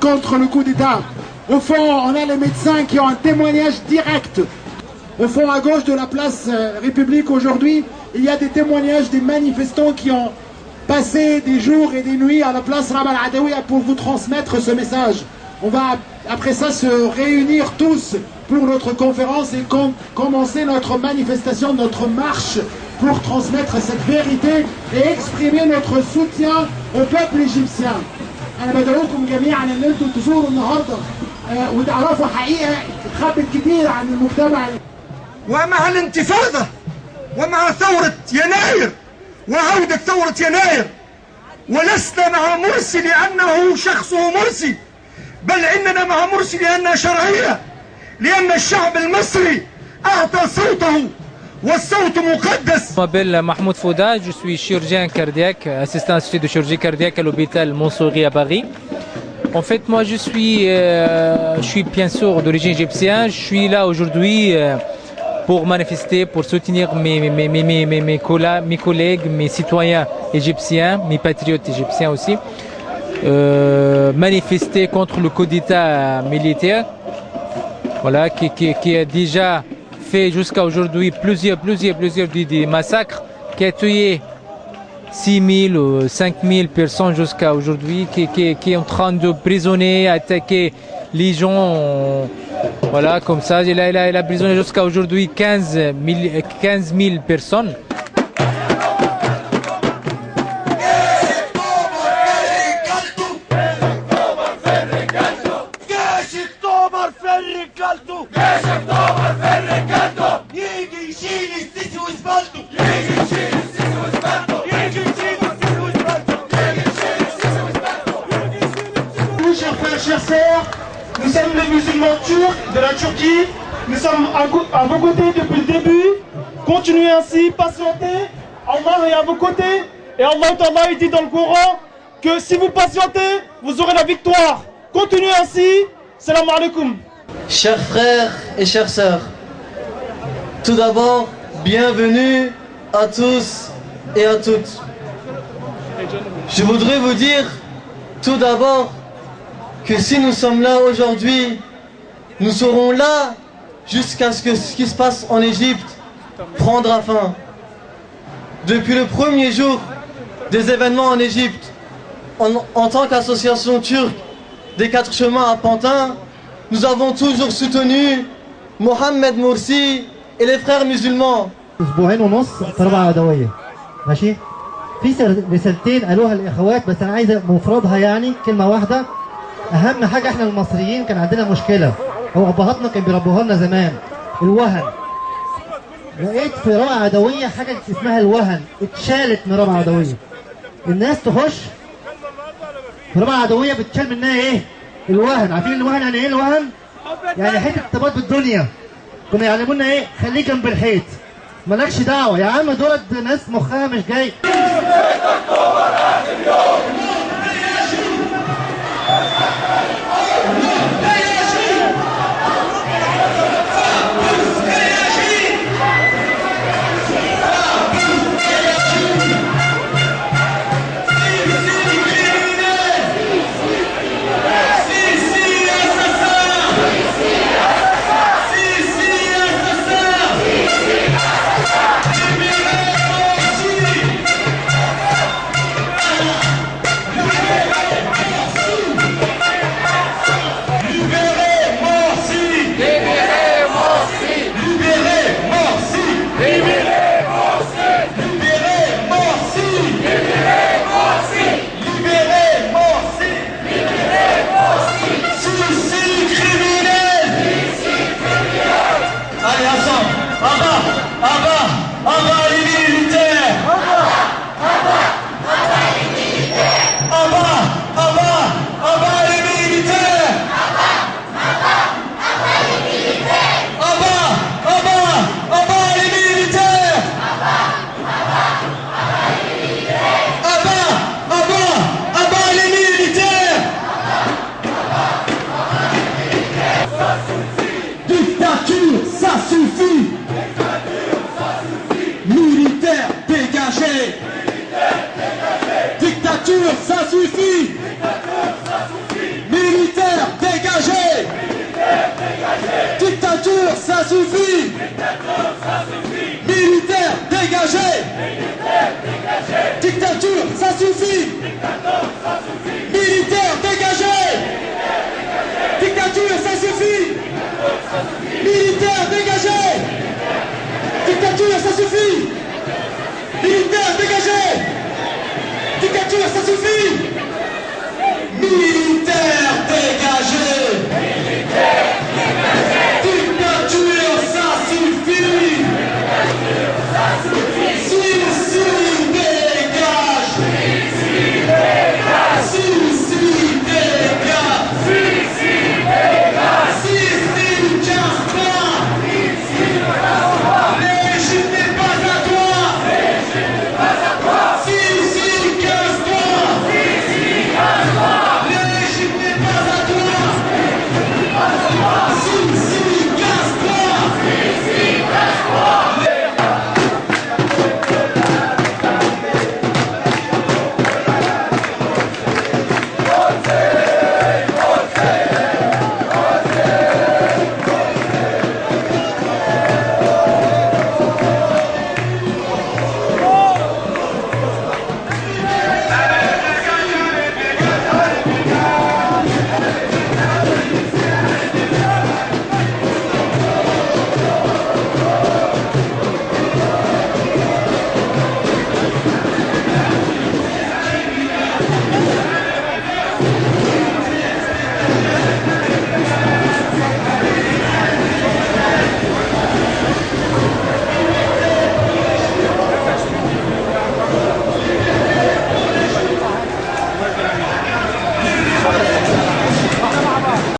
contre le coup d'État. Au fond, on a les médecins qui ont un témoignage direct. Au fond, à gauche de la place République aujourd'hui, il y a des témoignages des manifestants qui ont passé des jours et des nuits à la place Rabah al-Adawiya pour vous transmettre ce message. On va après ça se réunir tous pour notre conférence et commencer notre manifestation, notre marche pour transmettre cette vérité et exprimer notre soutien au peuple égyptien. أنا بدعوكم جميعا إن أنتم تزوروا النهارده وتعرفوا حقيقة اتخبت كتير عن المجتمع. ومع الانتفاضة ومع ثورة يناير وعودة ثورة يناير، ولسنا مع مرسي لأنه شخصه مرسي، بل إننا مع مرسي لأنها شرعية، لأن الشعب المصري أعطى صوته والصوت مقدس. Je m'appelle Mahmoud Fouda, je suis chirurgien cardiaque, assistant institut de chirurgie cardiaque à l'hôpital Montsouris à Paris. En fait, moi je suis bien sûr d'origine égyptienne, je suis là aujourd'hui pour manifester, pour soutenir mes collègues, mes citoyens égyptiens, mes patriotes égyptiens aussi. Manifester contre le coup d'État militaire, voilà, qui a déjà fait jusqu'à aujourd'hui plusieurs des massacres, qui a tué 6 000 ou 5 000 personnes jusqu'à aujourd'hui, qui est en train de prisonnier, attaquer les gens, voilà, comme ça. Il a prisonnier jusqu'à aujourd'hui 15 000 personnes. Chers frères, nous sommes les musulmans turcs de la Turquie. Nous sommes à vos côtés depuis le début. Continuez ainsi, patientez. Allah est à vos côtés. Et Allah Ta'ala dit dans le Coran que si vous patientez, vous aurez la victoire. Continuez ainsi. Salam alaikum. Chers frères et chères sœurs, tout d'abord, bienvenue à tous et à toutes. Je voudrais vous dire tout d'abord que si nous sommes là aujourd'hui, nous serons là jusqu'à ce que ce qui se passe en Égypte prendra fin. Depuis le premier jour des événements en Égypte, en tant qu'association turque des 4 chemins à Pantin, nous avons toujours soutenu Mohamed Morsi et les frères musulmans. أسبوعين ونص في ربع عدوية، ماشي؟ في رسالتين قالوها الإخوات، بس أنا عايز مفردها يعني كلمة واحدة. أهم حاجة إحنا المصريين كان عندنا مشكلة، هو أبهاتنا كانوا بيربوها لنا زمان، الوهن. لقيت في ربع عدوية حاجة اسمها الوهن، اتشالت من ربع عدوية. الناس تخش في ربع عدوية بتشال منها إيه؟ الوهن. عارفين الوهن يعني إيه الوهن؟ يعني حتة ارتباط بالدنيا. كنا يعلمونا إيه؟ خليك جنب الحيط. مالكش دعوة يا عم، دولت ناس مخها مش جاي. Dictature, ça suffit. ça suffit. Militaire, dégagé. Dictature, ça suffit. Militaire, dégagé. Dictature, ça suffit. Militaire, dégagé. Dictature, ça suffit. Militaire, dégagé. Dictature, ça suffit. Militaire.